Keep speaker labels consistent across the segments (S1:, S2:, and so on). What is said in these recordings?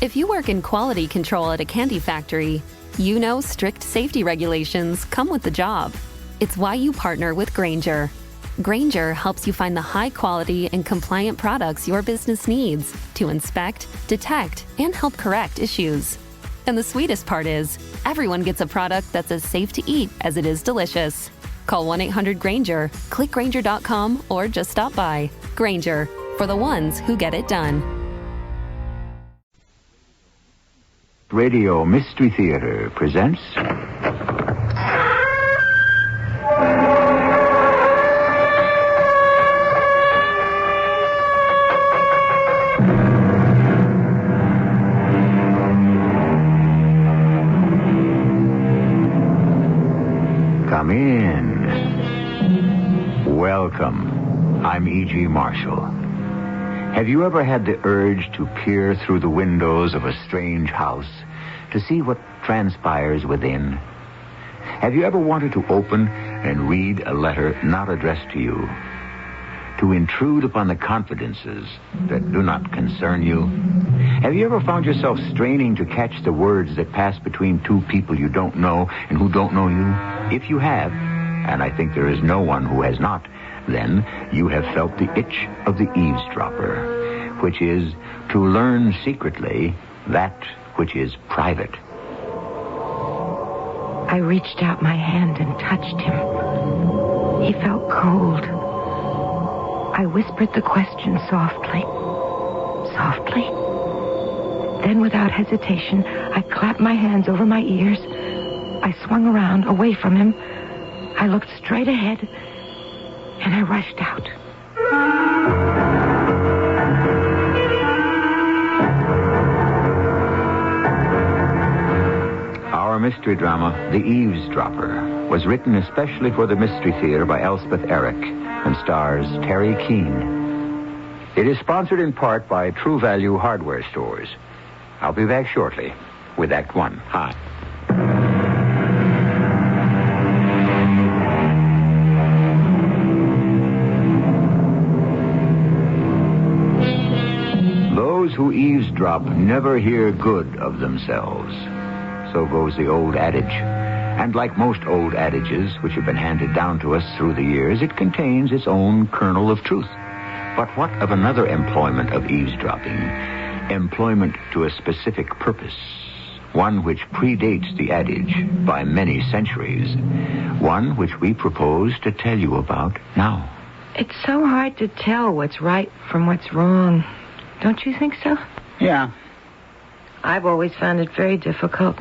S1: If you work in quality control at a candy factory, you know strict safety regulations come with the job. It's why you partner with Grainger. Grainger helps you find the high-quality and compliant products your business needs to inspect, detect, and help correct issues. And the sweetest part is, everyone gets a product that's as safe to eat as it is delicious. Call 1-800-GRAINGER, click Grainger.com, or just stop by. Grainger, for the ones who get it done.
S2: Radio Mystery Theater presents... Come in. Welcome. I'm E.G. Marshall. Have you ever had the urge to peer through the windows of a strange house to see what transpires within? Have you ever wanted to open and read a letter not addressed to you? To intrude upon the confidences that do not concern you? Have you ever found yourself straining to catch the words that pass between two people you don't know and who don't know you? If you have, and I think there is no one who has not, then you have felt the itch of the eavesdropper, which is to learn secretly that which is private.
S3: I reached out my hand and touched him. He felt cold. I whispered the question softly. Softly. Then, without hesitation, I clapped my hands over my ears. I swung around, away from him. I looked straight ahead, and I rushed out.
S2: Our mystery drama, The Eavesdropper, was written especially for the Mystery Theater by Elspeth Eric and stars Terry Keane. It is sponsored in part by True Value Hardware Stores. I'll be back shortly with Act One. Hi. Those who eavesdrop never hear good of themselves. So goes the old adage. And like most old adages which have been handed down to us through the years, it contains its own kernel of truth. But what of another employment of eavesdropping? Employment to a specific purpose. One which predates the adage by many centuries. One which we propose to tell you about now.
S3: It's so hard to tell what's right from what's wrong. Don't you think so?
S4: Yeah.
S3: I've always found it very difficult.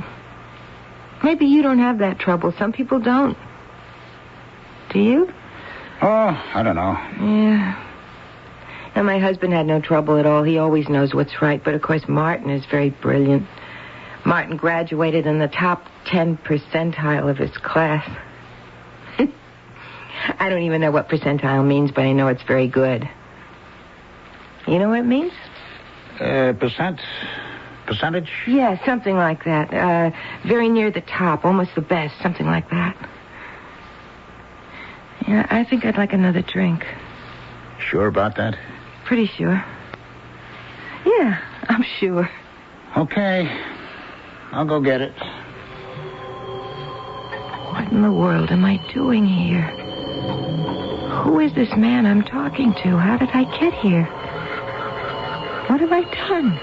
S3: Maybe you don't have that trouble. Some people don't. Do you?
S4: Oh, I don't know.
S3: Yeah. And my husband had no trouble at all. He always knows what's right. But, of course, Martin is very brilliant. Martin graduated in the top 10 percentile of his class. I don't even know what percentile means, but I know it's very good. You know what it means?
S4: Percentage?
S3: Yeah, something like that. Very near the top, almost the best, something like that. Yeah, I think I'd like another drink.
S4: Sure about that?
S3: Pretty sure. Yeah, I'm sure.
S4: Okay. I'll go get it.
S3: What in the world am I doing here? Who is this man I'm talking to? How did I get here? What have I done?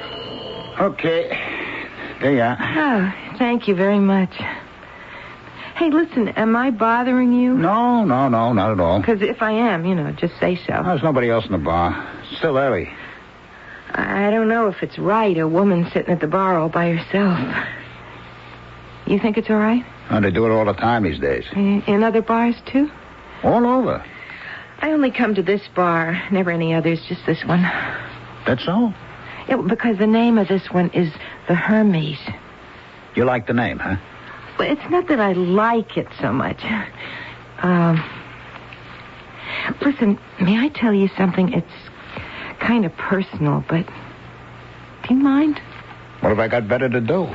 S4: Okay. There you are.
S3: Oh, thank you very much. Hey, listen, am I bothering you?
S4: No, not at all.
S3: Because if I am, just say so.
S4: There's nobody else in the bar. It's still early.
S3: I don't know if it's right, a woman sitting at the bar all by herself. You think it's all right?
S4: Oh, they do it all the time these days.
S3: In other bars, too?
S4: All over.
S3: I only come to this bar, never any others, just this one.
S4: That's so?
S3: Yeah, because the name of this one is the Hermes.
S4: You like the name, huh?
S3: Well, it's not that I like it so much. Listen, may I tell you something? It's kind of personal, but do you mind?
S4: What have I got better to do?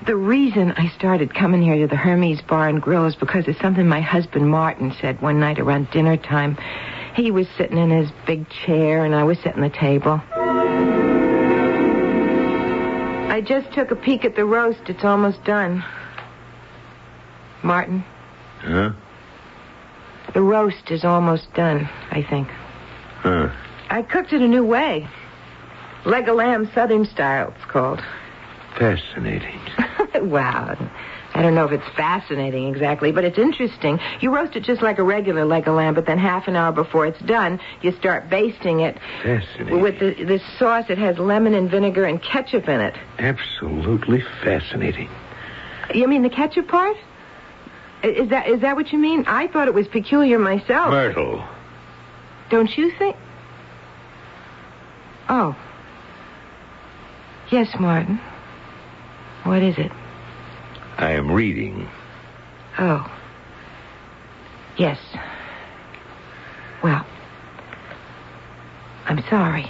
S3: The reason I started coming here to the Hermes Bar and Grill is because of something my husband Martin said one night around dinner time. He was sitting in his big chair, and I was sitting at the table. I just took a peek at the roast. It's almost done. Martin?
S5: Huh?
S3: The roast is almost done, I think.
S5: Huh.
S3: I cooked it a new way. Leg of lamb, southern style, it's called.
S5: Fascinating.
S3: Wow. I don't know if it's fascinating exactly, but it's interesting. You roast it just like a regular leg of lamb, but then half an hour before it's done, you start basting it.
S5: Fascinating.
S3: With this sauce. It has lemon and vinegar and ketchup in it.
S5: Absolutely fascinating.
S3: You mean the ketchup part? Is that what you mean? I thought it was peculiar myself.
S5: Myrtle.
S3: Don't you think? Oh. Yes, Martin. What is it?
S5: I am reading.
S3: Oh. Yes. Well, I'm sorry.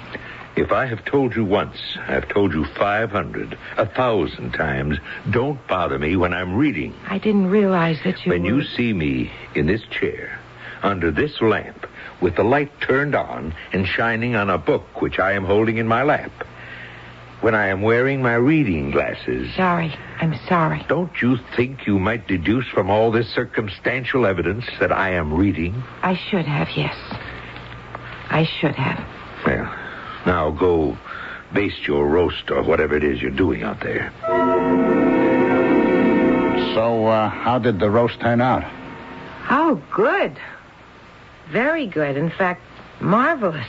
S5: If I have told you once, I've told you 500, 1,000 times, don't bother me when I'm reading.
S3: I didn't realize that you
S5: When you see me in this chair, under this lamp, with the light turned on and shining on a book which I am holding in my lap, when I am wearing my reading glasses...
S3: Sorry. I'm sorry.
S5: Don't you think you might deduce from all this circumstantial evidence that I am reading?
S3: I should have, yes. I should have.
S5: Well, now go baste your roast or whatever it is you're doing out there.
S4: So, how did the roast turn out?
S3: Oh, good. Very good. In fact, marvelous.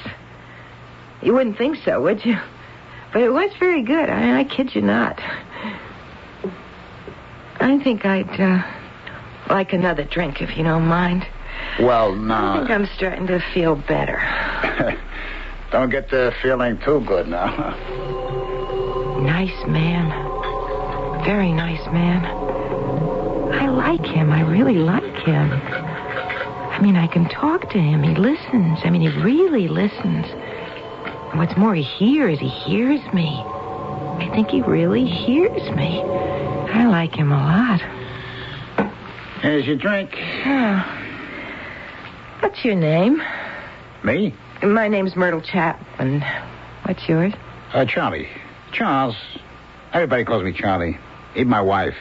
S3: You wouldn't think so, would you? But it was very good. I kid you not. I think I'd like another drink, if you don't mind.
S4: Well, no.
S3: I think I'm starting to feel better.
S4: Don't get the feeling too good now.
S3: Nice man. Very nice man. I like him. I really like him. I mean, I can talk to him. He listens. I mean, he really listens. And what's more, he hears me. I think he really hears me. I like him a lot.
S4: Here's your drink.
S3: What's your name?
S4: Me?
S3: My name's Myrtle Chapman. What's yours?
S4: Charlie. Charles. Everybody calls me Charlie. Even my wife.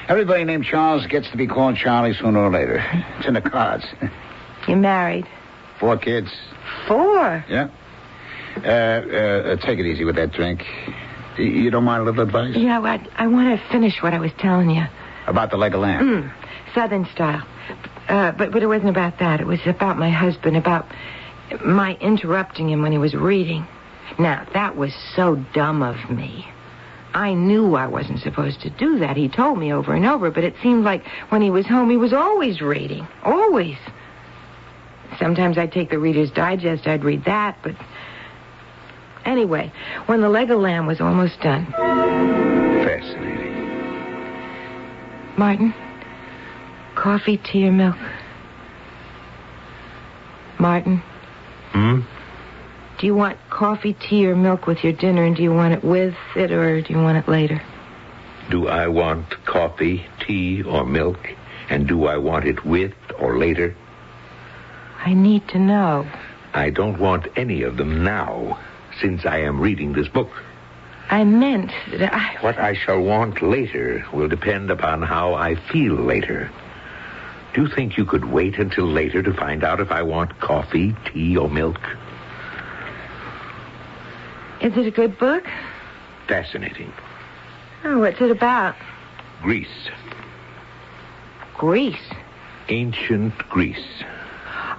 S4: Everybody named Charles gets to be called Charlie sooner or later. It's in the cards.
S3: You married?
S4: 4 kids.
S3: 4?
S4: Yeah. Take it easy with that drink. You don't mind a little advice?
S3: Yeah, well, I want to finish what I was telling you.
S4: About the leg of lamb?
S3: Southern style. But it wasn't about that. It was about my husband, about my interrupting him when he was reading. Now, that was so dumb of me. I knew I wasn't supposed to do that. He told me over and over, but it seemed like when he was home, he was always reading. Always. Sometimes I'd take the Reader's Digest, I'd read that, but... Anyway, when the leg of lamb was almost done...
S5: Fascinating.
S3: Martin, coffee, tea, or milk? Martin? Do you want coffee, tea, or milk with your dinner, and do you want it with it, or do you want it later?
S5: Do I want coffee, tea, or milk? And do I want it with or later?
S3: I need to know.
S5: I don't want any of them now, since I am reading this book.
S3: I meant that
S5: What I shall want later will depend upon how I feel later. Do you think you could wait until later to find out if I want coffee, tea, or milk?
S3: Is it a good book?
S5: Fascinating.
S3: Oh, what's it about?
S5: Greece.
S3: Greece?
S5: Ancient Greece.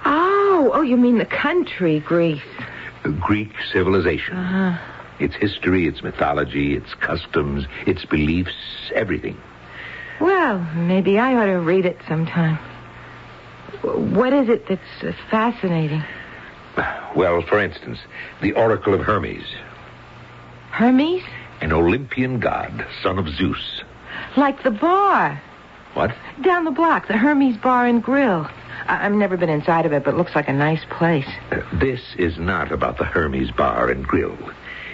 S3: Oh, you mean the country, Greece.
S5: Greek civilization. Its history, its mythology, its customs, its beliefs, everything.
S3: Well, maybe I ought to read it sometime. What is it that's fascinating?
S5: Well, for instance, the Oracle of Hermes.
S3: Hermes?
S5: An Olympian god, son of Zeus.
S3: Like the bar.
S5: What?
S3: Down the block, the Hermes Bar and Grill. I've never been inside of it, but it looks like a nice place.
S5: This is not about the Hermes Bar and Grill.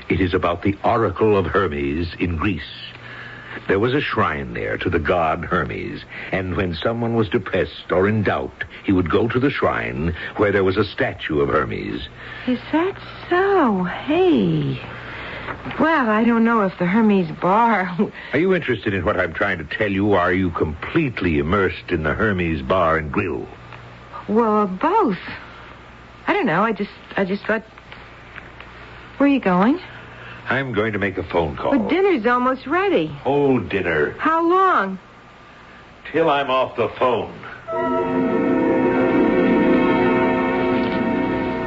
S5: It is about the Oracle of Hermes in Greece. There was a shrine there to the god Hermes, and when someone was depressed or in doubt, he would go to the shrine where there was a statue of Hermes.
S3: Is that so? Hey. Well, I don't know if the Hermes Bar...
S5: Are you interested in what I'm trying to tell you? Are you completely immersed in the Hermes Bar and Grill?
S3: Well, both. I don't know. I just thought... Where are you going?
S5: I'm going to make a phone call.
S3: But dinner's almost ready.
S5: Oh, dinner.
S3: How long?
S5: Till I'm off the phone.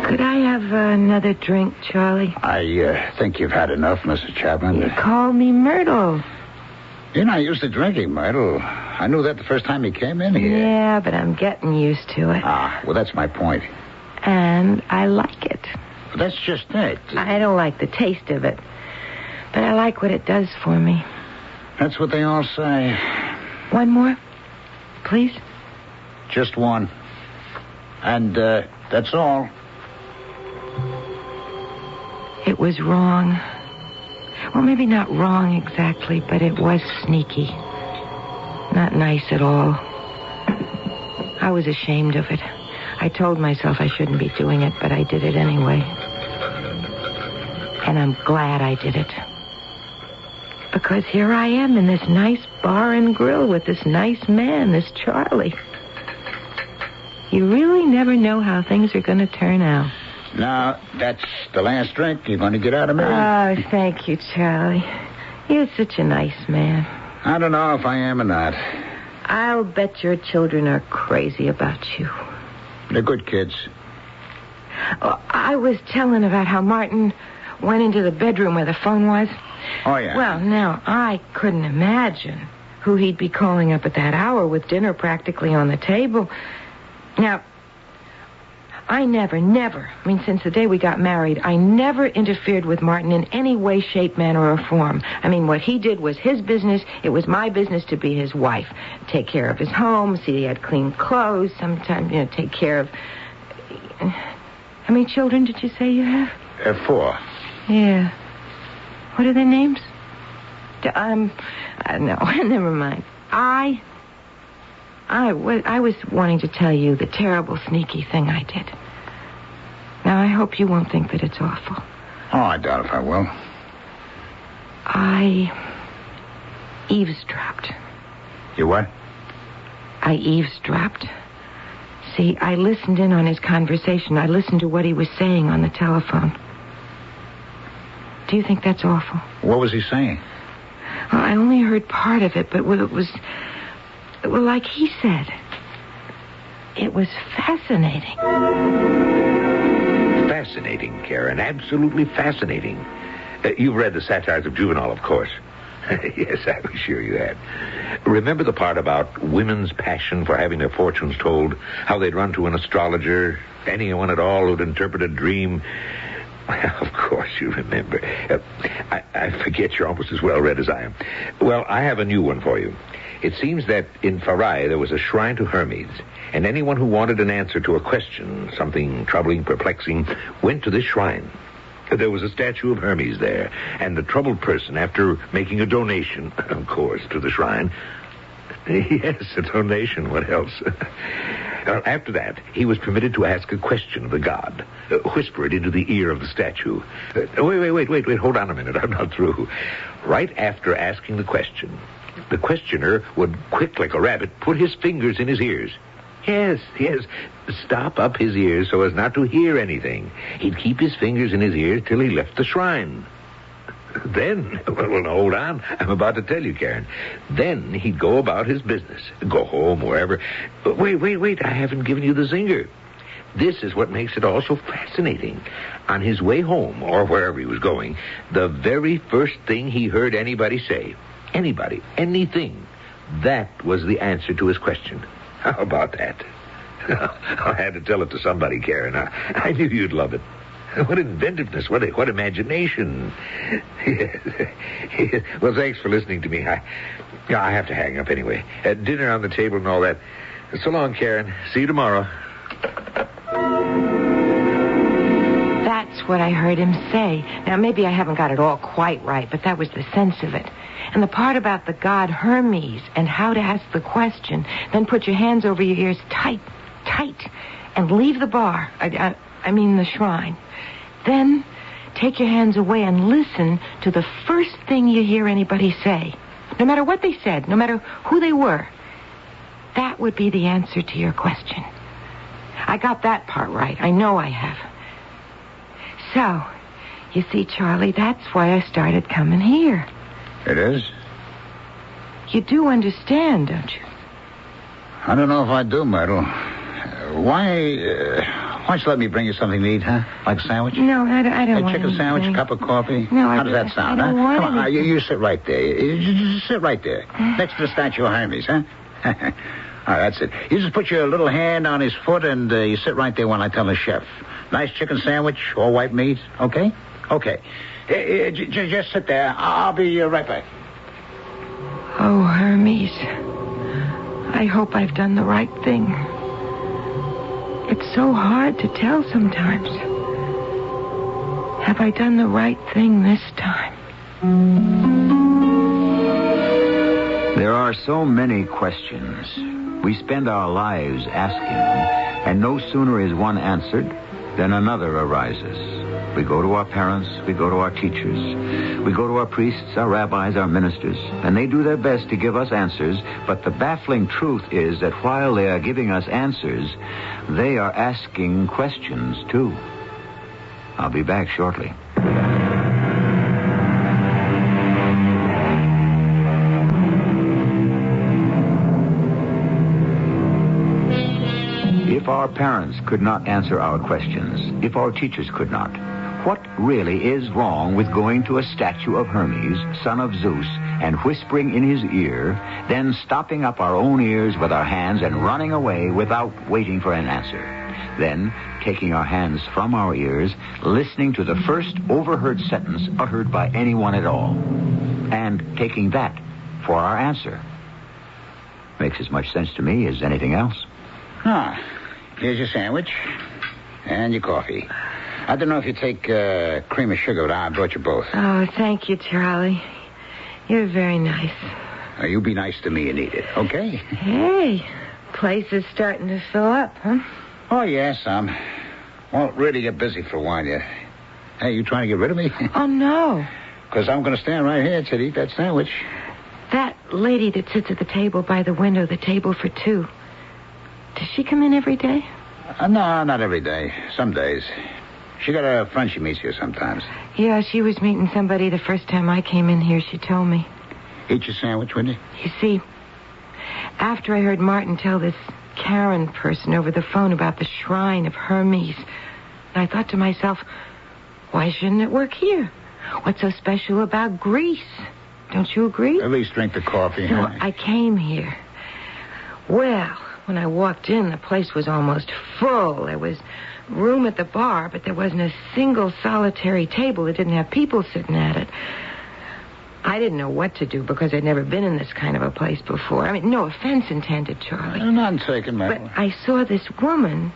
S3: Could I have another drink, Charlie?
S4: I think you've had enough, Mrs. Chapman.
S3: You called me Myrtle.
S4: You're not used to drinking, Myrtle. I knew that the first time you came in here.
S3: Yeah, but I'm getting used to it.
S4: Ah, well, that's my point.
S3: And I like it.
S4: But that's just it.
S3: I don't like the taste of it, but I like what it does for me.
S4: That's what they all say.
S3: One more, please?
S4: Just one. And that's all.
S3: It was wrong. Well, maybe not wrong exactly, but it was sneaky. Not nice at all. I was ashamed of it. I told myself I shouldn't be doing it, but I did it anyway. And I'm glad I did it. Because here I am in this nice bar and grill with this nice man, this Charlie. You really never know how things are going to turn out.
S4: Now, that's the last drink you're going to get out of me.
S3: Oh, thank you, Charlie. You're such a nice man.
S4: I don't know if I am or not.
S3: I'll bet your children are crazy about you.
S4: They're good kids.
S3: Oh, I was telling about how Martin went into the bedroom where the phone was.
S4: Oh, yeah.
S3: Well, now, I couldn't imagine who he'd be calling up at that hour with dinner practically on the table. Now, I never, since the day we got married, I never interfered with Martin in any way, shape, manner, or form. I mean, what he did was his business. It was my business to be his wife. Take care of his home, see he had clean clothes, sometimes, take care of... How many children did you say you have?
S4: 4.
S3: Yeah. What are their names? No, never mind. I was wanting to tell you the terrible, sneaky thing I did. Now, I hope you won't think that it's awful.
S4: Oh, I doubt if I will.
S3: I eavesdropped.
S4: You what?
S3: I eavesdropped. See, I listened in on his conversation. I listened to what he was saying on the telephone. Do you think that's awful?
S4: What was he saying?
S3: Well, I only heard part of it, but it was... Well, like he said, it was fascinating.
S5: Fascinating, Karen. Absolutely fascinating. You've read the satires of Juvenal, of course. Yes, I was sure you had. Remember the part about women's passion for having their fortunes told, how they'd run to an astrologer, anyone at all who'd interpret a dream? Well, of course you remember. I forget you're almost as well read as I am. Well, I have a new one for you. It seems that in Farai there was a shrine to Hermes, and anyone who wanted an answer to a question, something troubling, perplexing, went to this shrine. There was a statue of Hermes there, and the troubled person, after making a donation, of course, to the shrine... Yes, a donation, what else? After that, he was permitted to ask a question of the god. Whisper it into the ear of the statue. Wait, hold on a minute, I'm not through. Right after asking the question, the questioner would, quick like a rabbit, put his fingers in his ears. Yes, stop up his ears so as not to hear anything. He'd keep his fingers in his ears till he left the shrine. Then, well, hold on. I'm about to tell you, Karen. Then he'd go about his business. Go home, wherever. Wait. I haven't given you the zinger. This is what makes it all so fascinating. On his way home, or wherever he was going, the very first thing he heard anybody say, anybody, anything, that was the answer to his question. How about that? I had to tell it to somebody, Karen. I knew you'd love it. What inventiveness, what imagination. Well, thanks for listening to me. I have to hang up anyway. Dinner on the table and all that. So long, Karen. See you tomorrow.
S3: That's what I heard him say. Now, maybe I haven't got it all quite right, but that was the sense of it. And the part about the god Hermes and how to ask the question, then put your hands over your ears tight, and leave the bar. I mean the shrine. Then take your hands away and listen to the first thing you hear anybody say. No matter what they said, no matter who they were. That would be the answer to your question. I got that part right. I know I have. So, you see, Charlie, that's why I started coming here.
S4: It is?
S3: You do understand, don't you?
S4: I don't know if I do, Myrtle. Why don't you let me bring you something to eat, huh? Like a sandwich?
S3: No, I don't
S4: a
S3: want
S4: chicken sandwich, a cup of coffee?
S3: No,
S4: How does that sound,
S3: I don't want
S4: Come on,
S3: anything.
S4: you sit right there. You just sit right there. Next to the statue of Hermes, huh? All right, that's it. You just put your little hand on his foot and you sit right there while I tell the chef. Nice chicken sandwich, all white meat, okay? Okay. Just sit there. I'll be right back.
S3: Oh, Hermes. I hope I've done the right thing. It's so hard to tell sometimes. Have I done the right thing this time?
S2: There are so many questions. We spend our lives asking them, and no sooner is one answered than another arises. We go to our parents, we go to our teachers, we go to our priests, our rabbis, our ministers, and they do their best to give us answers, but the baffling truth is that while they are giving us answers, they are asking questions, too. I'll be back shortly. If our parents could not answer our questions, if our teachers could not, what really is wrong with going to a statue of Hermes, son of Zeus, and whispering in his ear, then stopping up our own ears with our hands and running away without waiting for an answer? Then, taking our hands from our ears, listening to the first overheard sentence uttered by anyone at all, and taking that for our answer. Makes as much sense to me as anything else.
S4: Here's your sandwich and your coffee. I don't know if you take cream or sugar, but I brought you both.
S3: Oh, thank you, Charlie. You're very nice.
S4: Now, you be nice to me and eat it, okay?
S3: Hey, place is starting to fill up, huh?
S4: Oh, yes, won't really get busy for a while yet. Hey, you trying to get rid of me?
S3: Oh, no.
S4: Because I'm going to stand right here to eat that sandwich.
S3: That lady that sits at the table by the window, the table for two, does she come in every day?
S4: No, not every day. Some days. She got a friend she meets here sometimes.
S3: Yeah, she was meeting somebody the first time I came in here, she told me.
S4: Eat your sandwich, wouldn't you?
S3: You see, after I heard Martin tell this Karen person over the phone about the shrine of Hermes, I thought to myself, why shouldn't it work here? What's so special about Greece? Don't you agree?
S4: At least drink the coffee.
S3: So
S4: huh?
S3: I came here. Well, when I walked in, the place was almost full. There was room at the bar, but there wasn't a single solitary table that didn't have people sitting at it. I didn't know what to do because I'd never been in this kind of a place before. I mean, no offense intended, Charlie.
S4: None taken,
S3: But
S4: Myrtle.
S3: I saw this woman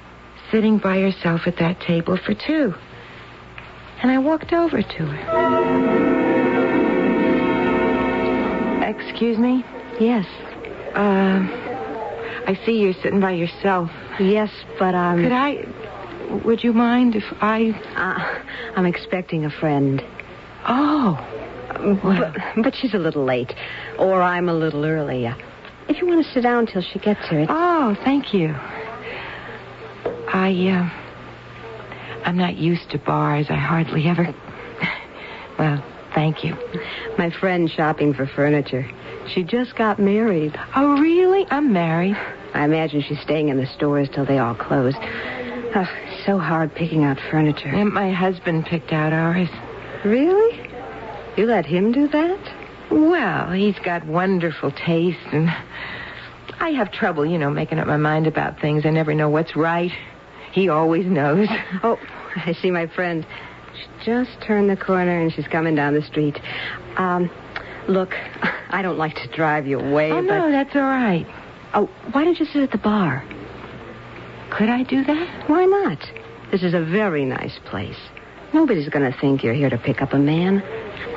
S3: sitting by herself at that table for two. And I walked over to her. Excuse me?
S6: Yes.
S3: I see you're sitting by yourself.
S6: Yes, but
S3: Would you mind if I...
S6: I'm expecting a friend.
S3: Oh. Well,
S6: But she's a little late. Or I'm a little early. If you want to sit down till she gets here.
S3: Oh, thank you. I'm not used to bars. I hardly ever... Well, thank you.
S6: My friend shopping for furniture. She just got married.
S3: Oh, really? I'm married.
S6: I imagine she's staying in the stores till they all close. Oh, it's so hard picking out furniture.
S3: And my husband picked out ours.
S6: Really? You let him do that?
S3: Well, he's got wonderful taste, and I have trouble, making up my mind about things. I never know what's right. He always knows.
S6: Oh, I see my friend. She just turned the corner, and she's coming down the street. Look, I don't like to drive you away,
S3: Oh, no, that's all right.
S6: Oh, why don't you sit at the bar?
S3: Could I do that?
S6: Why not? This is a very nice place. Nobody's going to think you're here to pick up a man.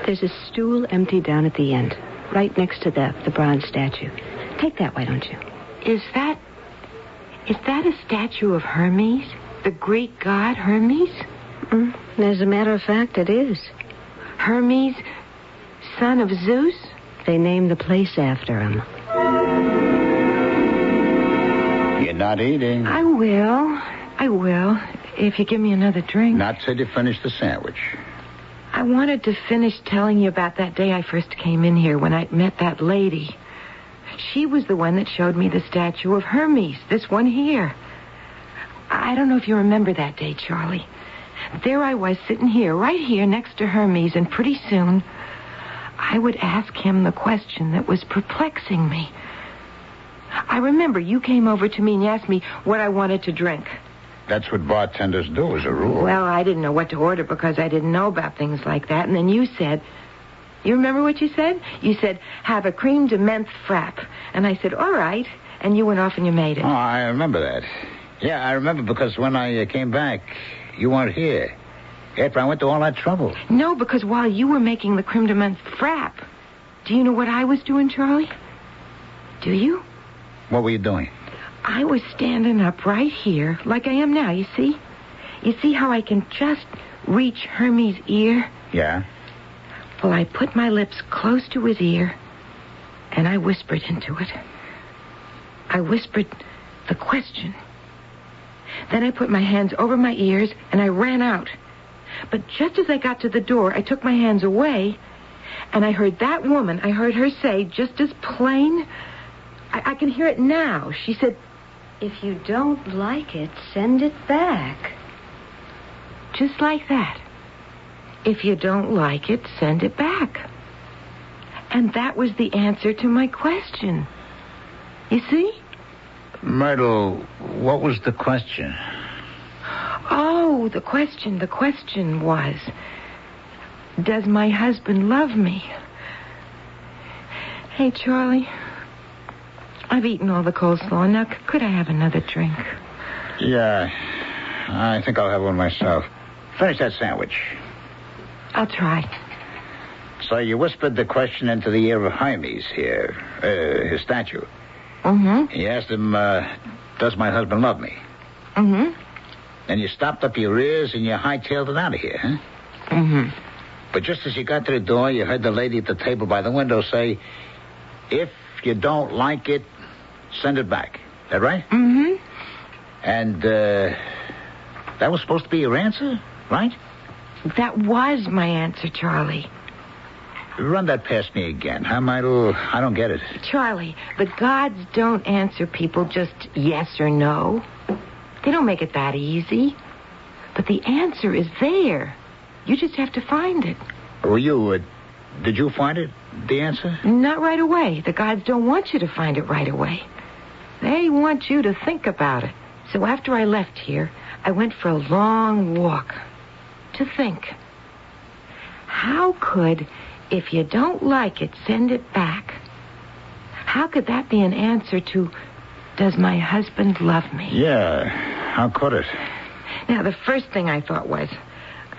S6: There's a stool empty down at the end, right next to the bronze statue. Take that, why don't you?
S3: Is that a statue of Hermes? The Greek god Hermes?
S6: As a matter of fact, it is. Hermes, son of Zeus? They named the place after him.
S4: You're not eating.
S3: I will, if you give me another drink.
S4: Not till you finish the sandwich.
S3: I wanted to finish telling you about that day I first came in here when I met that lady. She was the one that showed me the statue of Hermes, this one here. I don't know if you remember that day, Charlie. There I was sitting here, right here next to Hermes, and pretty soon I would ask him the question that was perplexing me. I remember you came over to me and you asked me what I wanted to drink.
S4: That's what bartenders do as a rule.
S3: Well, I didn't know what to order because I didn't know about things like that. And then you said, you remember what you said? You said, have a cream de menthe frap. And I said, all right. And you went off and you made it.
S4: Oh, I remember that. Yeah, I remember because when I came back, you weren't here. After I went to all that trouble.
S3: No, because while you were making the creme de menthe frap, do you know what I was doing, Charlie? Do you?
S4: What were you doing?
S3: I was standing up right here, like I am now, you see? You see how I can just reach Hermes' ear?
S4: Yeah.
S3: Well, I put my lips close to his ear, and I whispered into it. I whispered the question. Then I put my hands over my ears, and I ran out. But just as I got to the door, I took my hands away, and I heard that woman, I heard her say, just as plain, I can hear it now. She said,
S6: if you don't like it, send it back.
S3: Just like that. If you don't like it, send it back. And that was the answer to my question. You see?
S4: Myrtle, what was the question?
S3: Oh, the question was, does my husband love me? Hey, Charlie, I've eaten all the coleslaw. Now, could I have another drink?
S4: Yeah, I think I'll have one myself. Finish that sandwich.
S3: I'll try.
S4: So you whispered the question into the ear of Hermes here, his statue.
S3: Mm-hmm.
S4: You asked him, does my husband love me?
S3: Mm-hmm.
S4: Then you stopped up your ears and you hightailed it out of here, huh?
S3: Mm-hmm.
S4: But just as you got to the door, you heard the lady at the table by the window say, if you don't like it, send it back. That right?
S3: Mm-hmm.
S4: And, that was supposed to be your answer, right?
S3: That was my answer, Charlie.
S4: Run that past me again, huh, Myrtle? I don't get it.
S3: Charlie, the gods don't answer people just yes or no. They don't make it that easy. But the answer is there. You just have to find it.
S4: Well, did you find it, the answer?
S3: Not right away. The gods don't want you to find it right away. They want you to think about it. So after I left here, I went for a long walk to think. How could, if you don't like it, send it back? How could that be an answer to, does my husband love me?
S4: Yeah, how could it?
S3: Now, the first thing I thought was,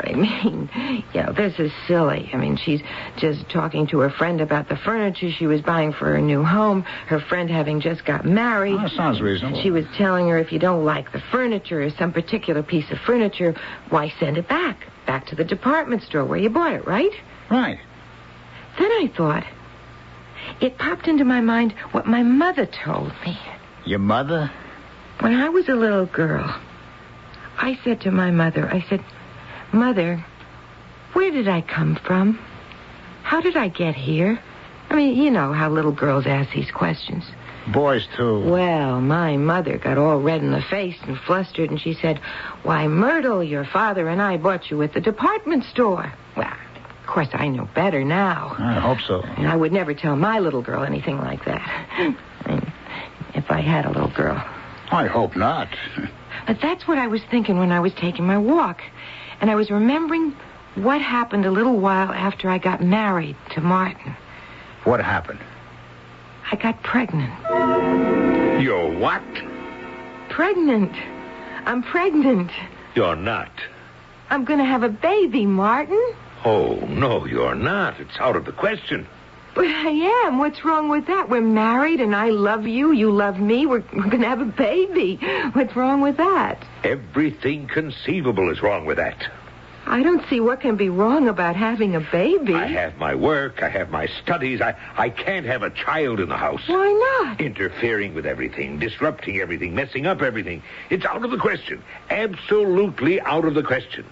S3: this is silly. She's just talking to her friend about the furniture she was buying for her new home, her friend having just got married.
S4: Oh, that sounds reasonable.
S3: She was telling her if you don't like the furniture or some particular piece of furniture, why send it back to the department store where you bought it, right?
S4: Right.
S3: Then I thought, it popped into my mind what my mother told me.
S4: Your mother?
S3: When I was a little girl, I said to my mother, Mother, where did I come from? How did I get here? You know how little girls ask these questions.
S4: Boys, too.
S3: Well, my mother got all red in the face and flustered, and she said, why, Myrtle, your father and I bought you at the department store. Well, of course, I know better now.
S4: I hope so.
S3: And I would never tell my little girl anything like that. If I had a little girl.
S4: I hope not.
S3: But that's what I was thinking when I was taking my walk. And I was remembering what happened a little while after I got married to Martin.
S4: What happened?
S3: I got pregnant.
S5: You're what?
S3: Pregnant. I'm pregnant.
S5: You're not.
S3: I'm going to have a baby, Martin.
S5: Oh, no, you're not. It's out of the question.
S3: But I am. What's wrong with that? We're married and I love you. You love me. We're going to have a baby. What's wrong with that?
S5: Everything conceivable is wrong with that.
S3: I don't see what can be wrong about having a baby.
S5: I have my work. I have my studies. I can't have a child in the house.
S3: Why not?
S5: Interfering with everything, disrupting everything, messing up everything. It's out of the question. Absolutely out of the question.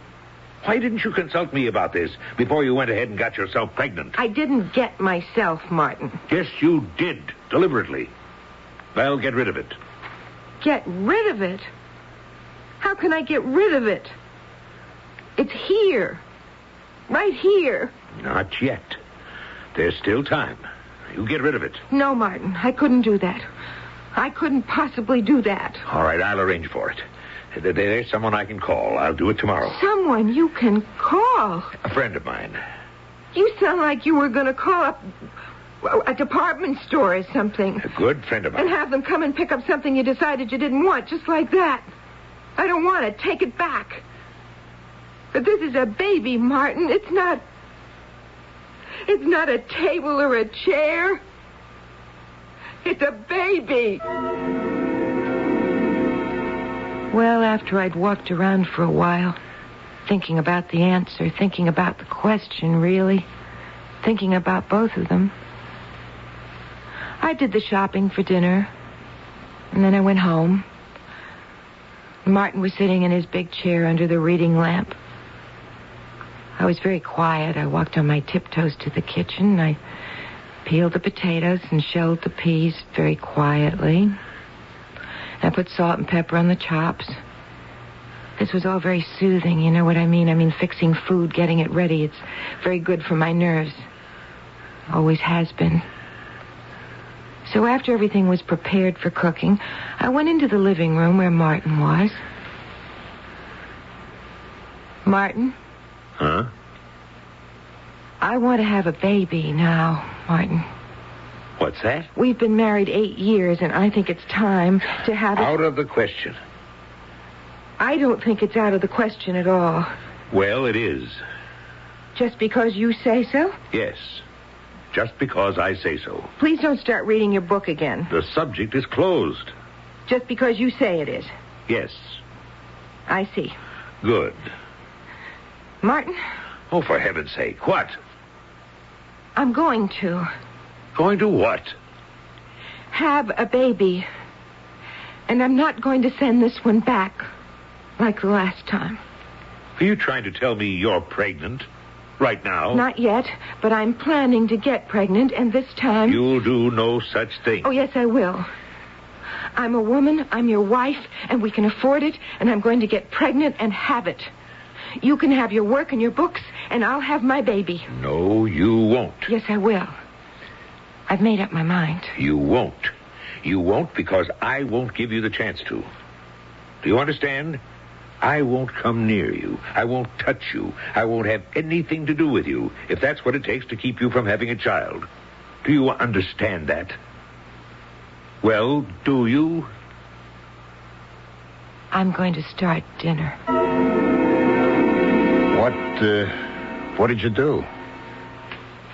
S5: Why didn't you consult me about this before you went ahead and got yourself pregnant?
S3: I didn't get myself, Martin.
S5: Yes, you did. Deliberately. Well, get rid of it.
S3: Get rid of it? How can I get rid of it? It's here. Right here.
S5: Not yet. There's still time. You get rid of it.
S3: No, Martin, I couldn't do that. I couldn't possibly do that.
S5: All right, I'll arrange for it. There's someone I can call. I'll do it tomorrow.
S3: Someone you can call?
S5: A friend of mine.
S3: You sound like you were going to call up a department store or something.
S5: A good friend of mine.
S3: And have them come and pick up something you decided you didn't want, just like that. I don't want it. Take it back. But this is a baby, Martin. It's not a table or a chair. It's a baby. Well, after I'd walked around for a while, thinking about the answer, thinking about the question, really, thinking about both of them, I did the shopping for dinner, and then I went home. Martin was sitting in his big chair under the reading lamp. I was very quiet. I walked on my tiptoes to the kitchen. I peeled the potatoes and shelled the peas very quietly. I put salt and pepper on the chops. This was all very soothing, you know what I mean? I mean, fixing food, getting it ready. It's very good for my nerves. Always has been. So after everything was prepared for cooking, I went into the living room where Martin was. Martin?
S5: Huh?
S3: I want to have a baby now, Martin.
S5: What's that?
S3: We've been married 8 years, and I think it's time to have
S5: Out of the question.
S3: I don't think it's out of the question at all.
S5: Well, it is.
S3: Just because you say so?
S5: Yes. Just because I say so.
S3: Please don't start reading your book again.
S5: The subject is closed.
S3: Just because you say it is.
S5: Yes.
S3: I see.
S5: Good.
S3: Martin?
S5: Oh, for heaven's sake, what?
S3: I'm going to.
S5: Going to what?
S3: Have a baby. And I'm not going to send this one back like the last time.
S5: Are you trying to tell me you're pregnant? Right now?
S3: Not yet, but I'm planning to get pregnant, and this time...
S5: You'll do no such thing.
S3: Oh, yes, I will. I'm a woman, I'm your wife, and we can afford it, and I'm going to get pregnant and have it. You can have your work and your books, and I'll have my baby.
S5: No, you won't.
S3: Yes, I will. I've made up my mind.
S5: You won't. You won't because I won't give you the chance to. Do you understand? I won't come near you. I won't touch you. I won't have anything to do with you if that's what it takes to keep you from having a child. Do you understand that? Well, do you?
S3: I'm going to start dinner.
S4: What did you do?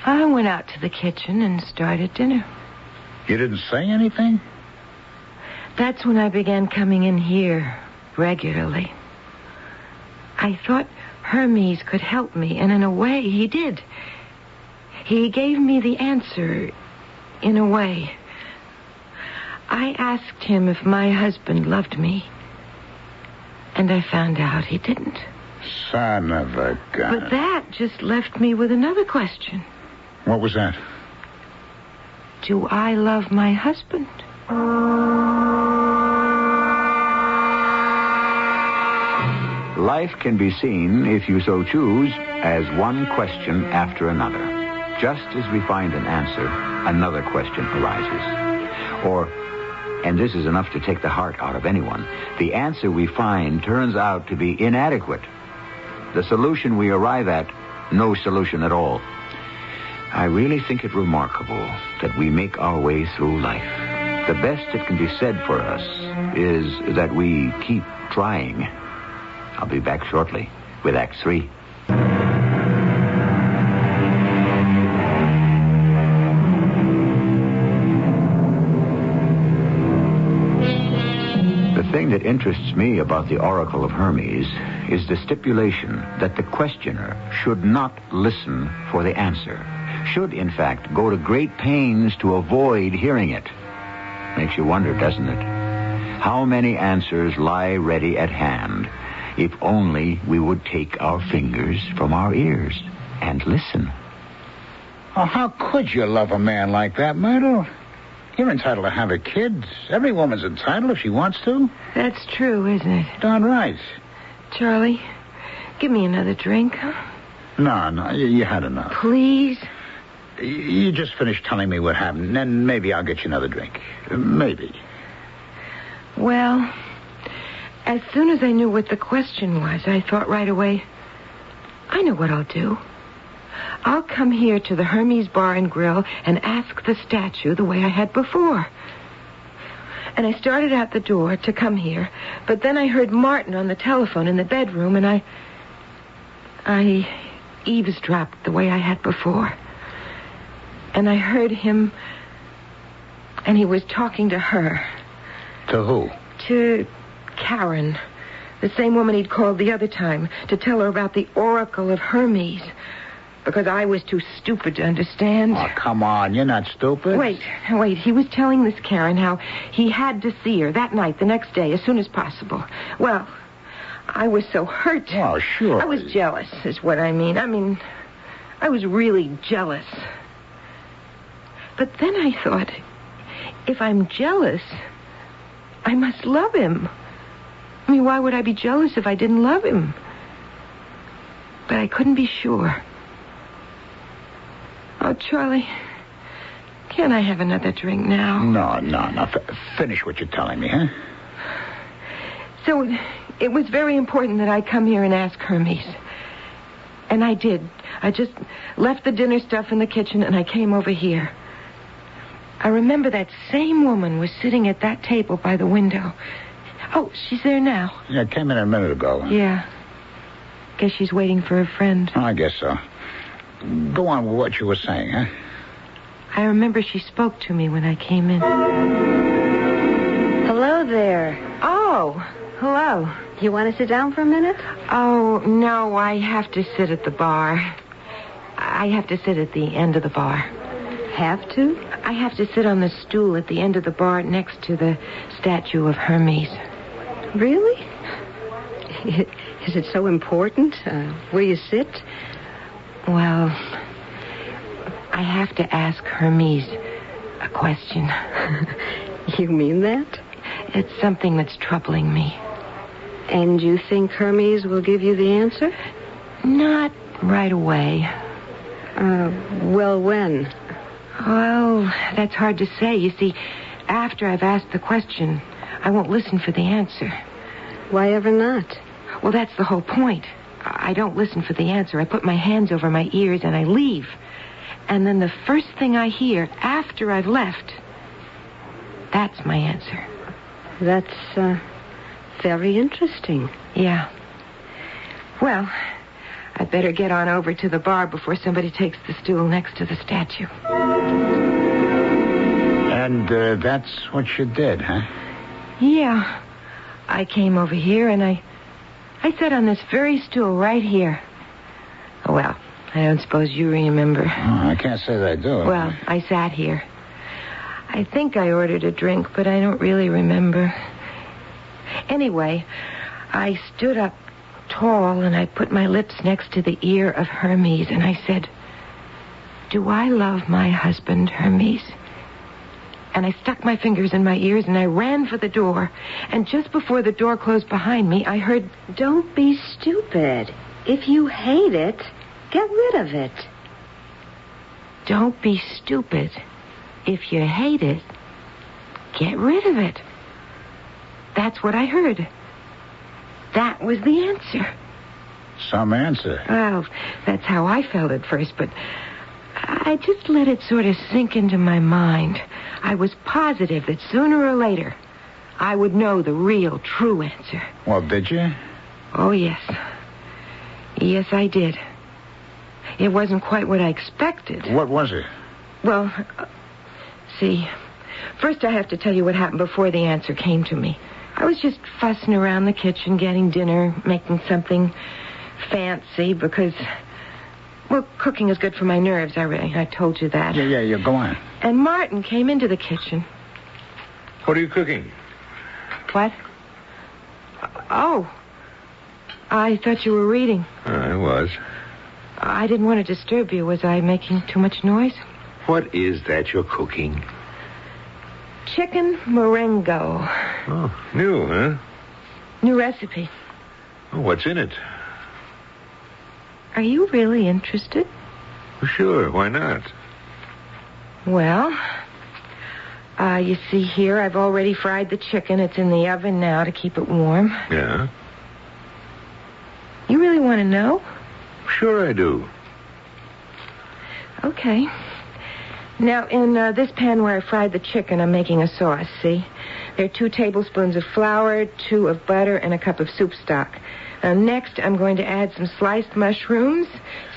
S3: I went out to the kitchen and started dinner.
S4: You didn't say anything?
S3: That's when I began coming in here regularly. I thought Hermes could help me, and in a way, he did. He gave me the answer, in a way. I asked him if my husband loved me, and I found out he didn't.
S4: Son of a gun.
S3: But that just left me with another question.
S4: What was that?
S3: Do I love my husband?
S2: Life can be seen, if you so choose, as one question after another. Just as we find an answer, another question arises. Or, and this is enough to take the heart out of anyone, the answer we find turns out to be inadequate. The solution we arrive at, no solution at all. I really think it remarkable that we make our way through life. The best that can be said for us is that we keep trying. I'll be back shortly with Act 3. The thing that interests me about the Oracle of Hermes is the stipulation that the questioner should not listen for the answer, should, in fact, go to great pains to avoid hearing it. Makes you wonder, doesn't it? How many answers lie ready at hand if only we would take our fingers from our ears and listen.
S4: Oh, how could you love a man like that, Myrtle? You're entitled to have a kid. Every woman's entitled if she wants to.
S6: That's true, isn't it?
S4: Darn right.
S6: Charlie, give me another drink.
S4: No, you had enough.
S6: Please?
S4: You just finished telling me what happened, and maybe I'll get you another drink. Maybe.
S6: Well, as soon as I knew what the question was, I thought right away, I know what I'll do. I'll come here to the Hermes Bar and Grill and ask the statue the way I had before. And I started out the door to come here, but then I heard Martin on the telephone in the bedroom, and I eavesdropped the way I had before. And I heard him, and he was talking to her.
S4: To who?
S6: To Karen, the same woman he'd called the other time, to tell her about the Oracle of Hermes. Because I was too stupid to understand.
S4: Oh, come on. You're not stupid.
S6: Wait. He was telling this Karen how he had to see her that night, the next day, as soon as possible. Well, I was so hurt.
S4: Oh, sure.
S6: I was jealous, is what I mean. I was really jealous. But then I thought, if I'm jealous, I must love him. Why would I be jealous if I didn't love him? But I couldn't be sure. Oh, Charlie, can't I have another drink now?
S4: No. Finish what you're telling me, huh?
S6: So it was very important that I come here and ask Hermes. And I did. I just left the dinner stuff in the kitchen and I came over here. I remember that same woman was sitting at that table by the window. Oh, she's there now.
S4: Yeah, came in a minute ago.
S6: Yeah. Guess she's waiting for a friend.
S4: I guess so. Go on with what you were saying, huh?
S6: I remember she spoke to me when I came in.
S3: Hello there.
S6: Oh, hello.
S3: You want to sit down for a minute?
S6: Oh, no, I have to sit at the bar. I have to sit at the end of the bar.
S3: Have to?
S6: I have to sit on the stool at the end of the bar next to the statue of Hermes.
S3: Really? Is it so important where you sit?
S6: Well, I have to ask Hermes a question.
S3: You mean that?
S6: It's something that's troubling me.
S3: And you think Hermes will give you the answer?
S6: Not right away.
S3: Well, when?
S6: Well, that's hard to say. You see, after I've asked the question, I won't listen for the answer.
S3: Why ever not?
S6: Well, that's the whole point. I don't listen for the answer. I put my hands over my ears and I leave. And then the first thing I hear after I've left, that's my answer.
S3: That's very interesting.
S6: Yeah. Well, I'd better get on over to the bar before somebody takes the stool next to the statue.
S4: And that's what you did, huh?
S6: Yeah. I came over here and I sat on this very stool right here. Oh, well, I don't suppose you remember.
S4: Oh, I can't say that I do.
S6: Well, I sat here. I think I ordered a drink, but I don't really remember. Anyway, I stood up tall and I put my lips next to the ear of Hermes and I said, "Do I love my husband, Hermes?" And I stuck my fingers in my ears and I ran for the door. And just before the door closed behind me, I heard,
S3: "Don't be stupid. If you hate it, get rid of it."
S6: Don't be stupid. If you hate it, get rid of it. That's what I heard. That was the answer.
S4: Some answer.
S6: Well, that's how I felt at first, but I just let it sort of sink into my mind. I was positive that sooner or later I would know the real, true answer.
S4: Well, did you?
S6: Oh, yes. Yes, I did. It wasn't quite what I expected.
S4: What was it?
S6: Well, see, first I have to tell you what happened before the answer came to me.
S3: I was just fussing around the kitchen, getting dinner, making something fancy because, well, cooking is good for my nerves. I told you that.
S4: Yeah, go on.
S3: And Martin came into the kitchen.
S5: What are you cooking?
S3: What? Oh, I thought you were reading.
S5: I was.
S3: I didn't want to disturb you. Was I making too much noise?
S5: What is that you're cooking?
S3: Chicken Marengo.
S5: Oh, new, huh?
S3: New recipe.
S5: Oh, what's in it?
S3: Are you really interested?
S5: Sure, why not?
S3: Well, you see here, I've already fried the chicken. It's in the oven now to keep it warm.
S5: Yeah?
S3: You really want to know?
S5: Sure I do.
S3: Okay. Now, in this pan where I fried the chicken, I'm making a sauce, see? There are 2 tablespoons of flour, 2 of butter, and a cup of soup stock. Next, I'm going to add some sliced mushrooms,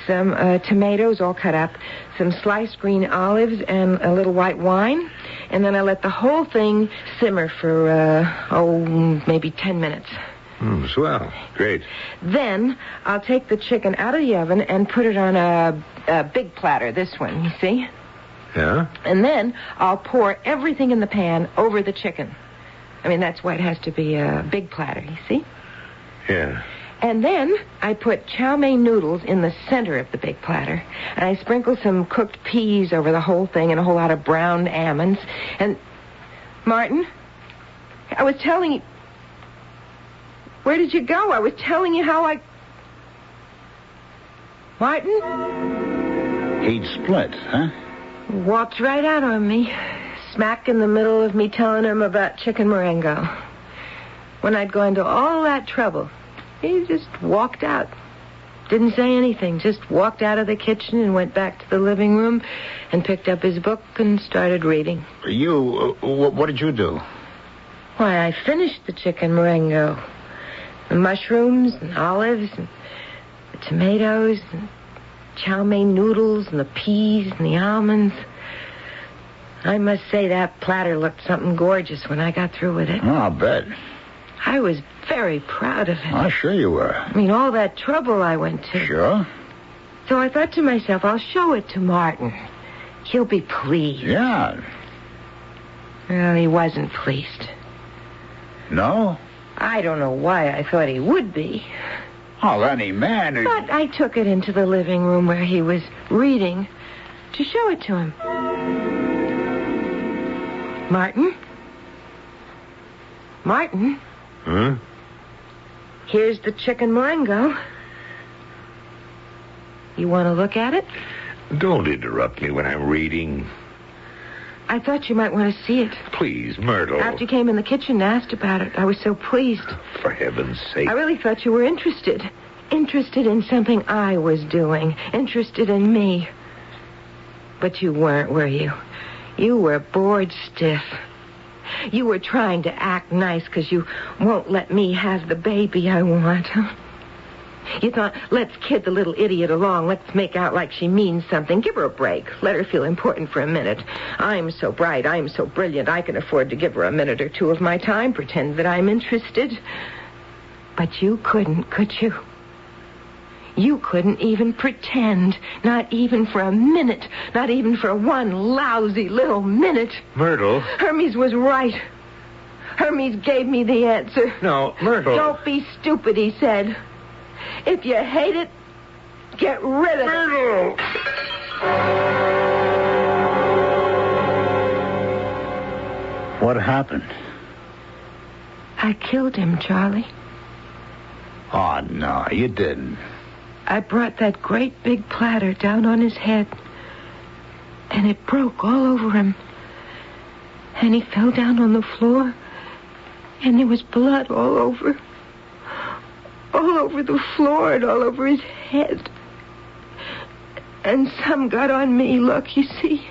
S3: some tomatoes all cut up, some sliced green olives, and a little white wine. And then I let the whole thing simmer for, maybe 10 minutes.
S5: Swell. Great.
S3: Then I'll take the chicken out of the oven and put it on a big platter, this one, you see?
S5: Yeah?
S3: And then I'll pour everything in the pan over the chicken. I mean, that's why it has to be a big platter, you see?
S5: Yeah.
S3: And then I put chow mein noodles in the center of the big platter. And I sprinkle some cooked peas over the whole thing and a whole lot of browned almonds. And, Martin, I was telling you... Where did you go? I was telling you how I... Martin?
S4: He'd split, huh?
S3: Walked right out on me, smack in the middle of me telling him about chicken Marengo. When I'd gone to all that trouble, he just walked out. Didn't say anything, just walked out of the kitchen and went back to the living room and picked up his book and started reading.
S4: What did you do?
S3: Why, I finished the chicken Marengo. The mushrooms and olives and the tomatoes and chow mein noodles and the peas and the almonds. I must say that platter looked something gorgeous when I got through with it.
S4: Oh, I'll bet.
S3: I was very proud of it.
S4: Oh, sure you were.
S3: I mean, all that trouble I went to.
S4: Sure.
S3: So I thought to myself, I'll show it to Martin. He'll be pleased.
S4: Yeah.
S3: Well, he wasn't pleased.
S4: No?
S3: I don't know why I thought he would be.
S4: Oh, any man...
S3: But I took it into the living room where he was reading to show it to him. Martin? Martin?
S5: Huh?
S3: Here's the chicken Marengo. You want to look at it?
S5: Don't interrupt me when I'm reading.
S3: I thought you might want to see it.
S5: Please, Myrtle.
S3: After you came in the kitchen and asked about it, I was so pleased.
S5: For heaven's sake.
S3: I really thought you were interested. Interested in something I was doing. Interested in me. But you weren't, were you? You were bored stiff. You were trying to act nice because you won't let me have the baby I want. You thought, let's kid the little idiot along. Let's make out like she means something. Give her a break. Let her feel important for a minute. I'm so bright. I'm so brilliant. I can afford to give her a minute or two of my time. Pretend that I'm interested. But you couldn't, could you? You couldn't even pretend. Not even for a minute. Not even for one lousy little minute.
S5: Myrtle.
S3: Hermes was right. Hermes gave me the answer.
S5: No, Myrtle.
S3: Don't be stupid, he said. If you hate it, get rid of it.
S4: What happened?
S3: I killed him, Charlie.
S4: Oh, no, you didn't.
S3: I brought that great big platter down on his head, and it broke all over him. And he fell down on the floor, and there was blood all over the floor and all over his head. And some got on me, look, you see.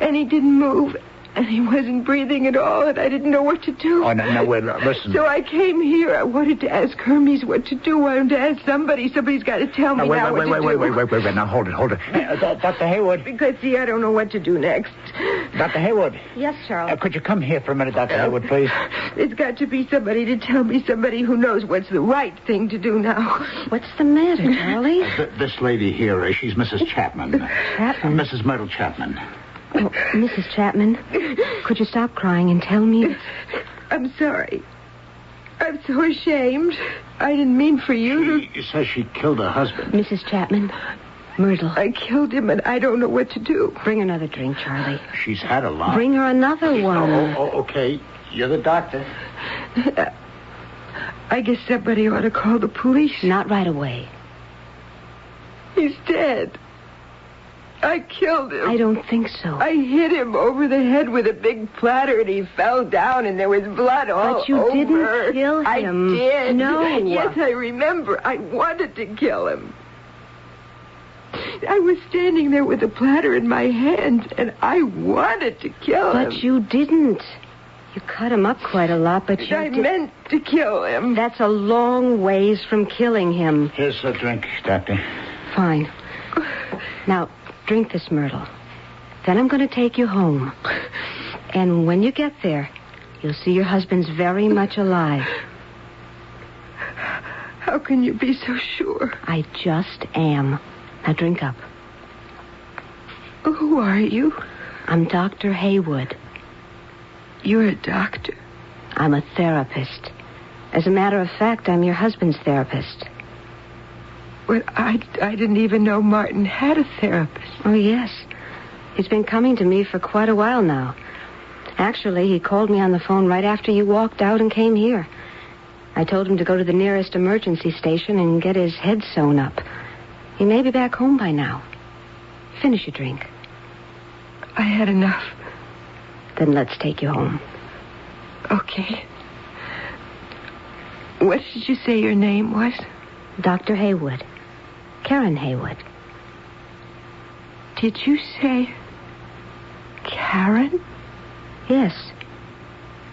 S3: And he didn't move. And he wasn't breathing at all, and I didn't know what to do.
S4: Oh, now, wait, listen.
S3: So I came here. I wanted to ask Hermes what to do. I wanted to ask somebody. Somebody's got to tell me
S4: Wait. Now, hold it. Dr. Haywood.
S3: Because, see, I don't know what to do next.
S4: Dr. Haywood.
S6: Yes, Charles.
S4: Could you come here for a minute, Dr. Haywood, please?
S3: There's got to be somebody to tell me, somebody who knows what's the right thing to do now.
S6: What's the matter, Charlie?
S4: This lady here, she's Mrs. Chapman.
S6: Chapman?
S4: Mrs. Myrtle Chapman.
S6: Oh, Mrs. Chapman, could you stop crying and tell me?
S3: I'm sorry. I'm so ashamed. I didn't mean for you to...
S4: She says she killed her husband.
S6: Mrs. Chapman, Myrtle.
S3: I killed him, and I don't know what to do.
S6: Bring another drink, Charlie.
S4: She's had a lot.
S6: Bring her another one.
S4: Okay. You're the doctor.
S3: I guess somebody ought to call the police.
S6: Not right away.
S3: He's dead. I killed him.
S6: I don't think so.
S3: I hit him over the head with a big platter, and he fell down, and there was blood all over.
S6: But you didn't kill him.
S3: I did.
S6: No.
S3: Yes, I remember. I wanted to kill him. I was standing there with the platter in my hand, and I wanted to kill him.
S6: But you didn't. You cut him up quite a lot, but you
S3: I meant to kill him.
S6: That's a long ways from killing him.
S4: Here's a drink, Doctor.
S6: Fine. Now, drink this, Myrtle. Then I'm going to take you home. And when you get there, you'll see your husband's very much alive.
S3: How can you be so sure?
S6: I just am. Now drink up.
S3: Who are you?
S6: I'm Dr. Haywood.
S3: You're a doctor.
S6: I'm a therapist. As a matter of fact, I'm your husband's therapist.
S3: But I didn't even know Martin had a therapist.
S6: Oh, yes. He's been coming to me for quite a while now. Actually, he called me on the phone right after you walked out and came here. I told him to go to the nearest emergency station and get his head sewn up. He may be back home by now. Finish your drink.
S3: I had enough.
S6: Then let's take you home.
S3: Okay. What did you say your name was?
S6: Dr. Haywood. Karen Haywood.
S3: Did you say Karen?
S6: Yes.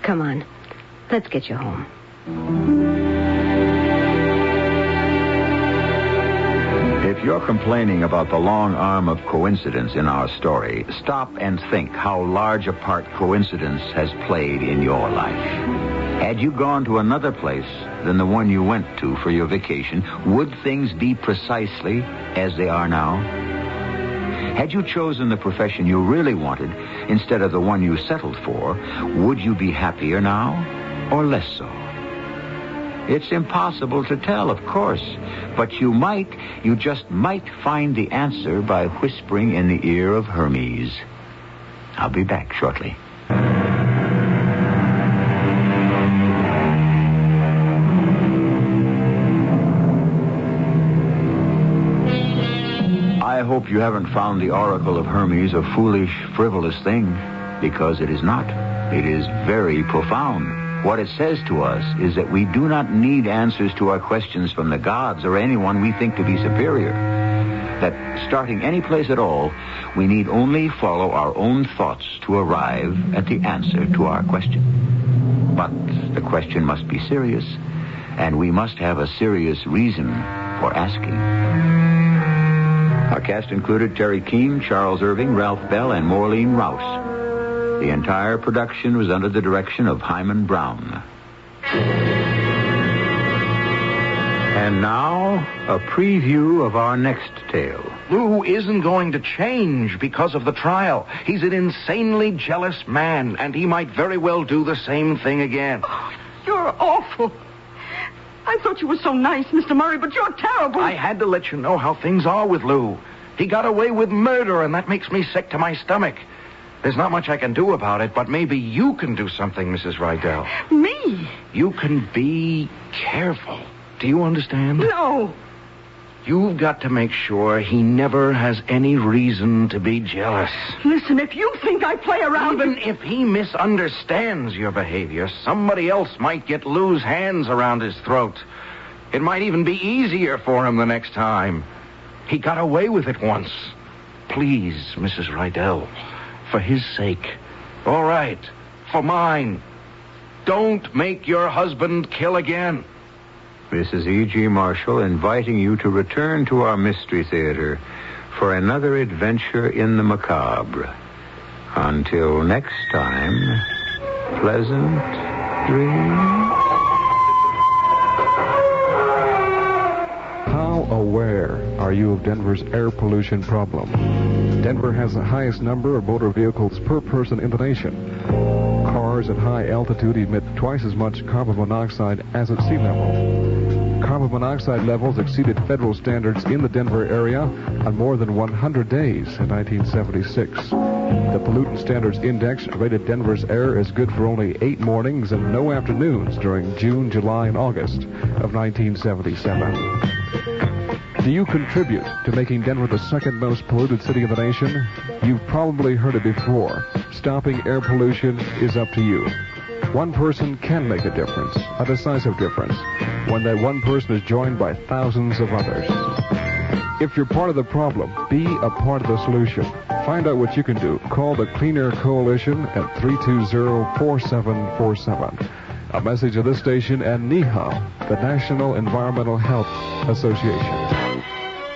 S6: Come on. Let's get you home.
S2: If you're complaining about the long arm of coincidence in our story, stop and think how large a part coincidence has played in your life. Had you gone to another place than the one you went to for your vacation, would things be precisely as they are now? Had you chosen the profession you really wanted instead of the one you settled for, would you be happier now or less so? It's impossible to tell, of course, but you just might find the answer by whispering in the ear of Hermes. I'll be back shortly. I hope you haven't found the oracle of Hermes a foolish, frivolous thing, because it is not. It is very profound. What it says to us is that we do not need answers to our questions from the gods or anyone we think to be superior. That starting any place at all, we need only follow our own thoughts to arrive at the answer to our question. But the question must be serious, and we must have a serious reason for asking. Our cast included Terry Keane, Charles Irving, Ralph Bell, and Maureen Rouse. The entire production was under the direction of Hyman Brown. And now, a preview of our next tale.
S7: Lou isn't going to change because of the trial. He's an insanely jealous man, and he might very well do the same thing again.
S8: Oh, you're awful. I thought you were so nice, Mr. Murray, but you're terrible.
S7: I had to let you know how things are with Lou. He got away with murder, and that makes me sick to my stomach. There's not much I can do about it, but maybe you can do something, Mrs. Rydell.
S8: Me?
S7: You can be careful. Do you understand?
S8: No.
S7: You've got to make sure he never has any reason to be jealous.
S8: Listen, if you think I play around...
S7: Even if he misunderstands your behavior, somebody else might get Lou's hands around his throat. It might even be easier for him the next time. He got away with it once. Please, Mrs. Rydell, for his sake, All right. For mine. Don't make your husband kill again.
S2: This is E.G. Marshall inviting you to return to our Mystery Theater for another adventure in the macabre. Until next time, pleasant dreams.
S9: How aware are you of Denver's air pollution problem? Denver has the highest number of motor vehicles per person in the nation. Cars at high altitude emit twice as much carbon monoxide as at sea level. Carbon monoxide levels exceeded federal standards in the Denver area on more than 100 days in 1976. The Pollutant Standards Index rated Denver's air as good for only 8 mornings and no afternoons during June, July, and August of 1977. Do you contribute to making Denver the second most polluted city in the nation? You've probably heard it before. Stopping air pollution is up to you. One person can make a difference, a decisive difference, when that one person is joined by thousands of others. If you're part of the problem, be a part of the solution. Find out what you can do. Call the Clean Air Coalition at 320-4747. A message of this station and NEHA, the National Environmental Health Association.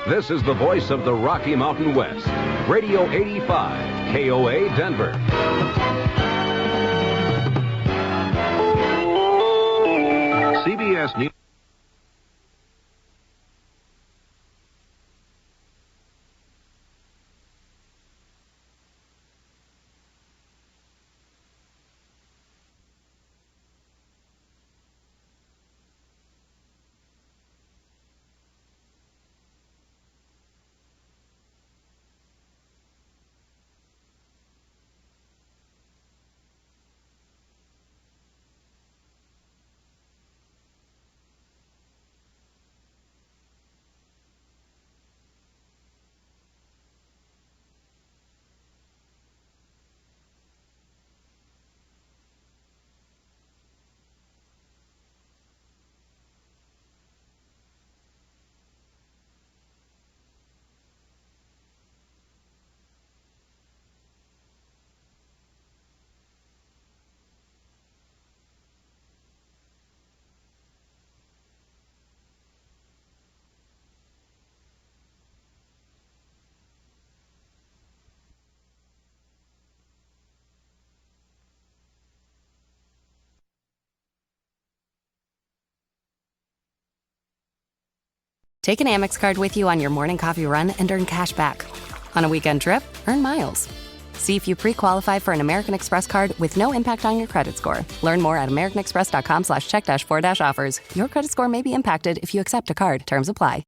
S10: This is the voice of the Rocky Mountain West. Radio 85, KOA Denver. CBS News.
S11: Take an Amex card with you on your morning coffee run and earn cash back. On a weekend trip, earn miles. See if you pre-qualify for an American Express card with no impact on your credit score. Learn more at americanexpress.com/check-4-offers. Your credit score may be impacted if you accept a card. Terms apply.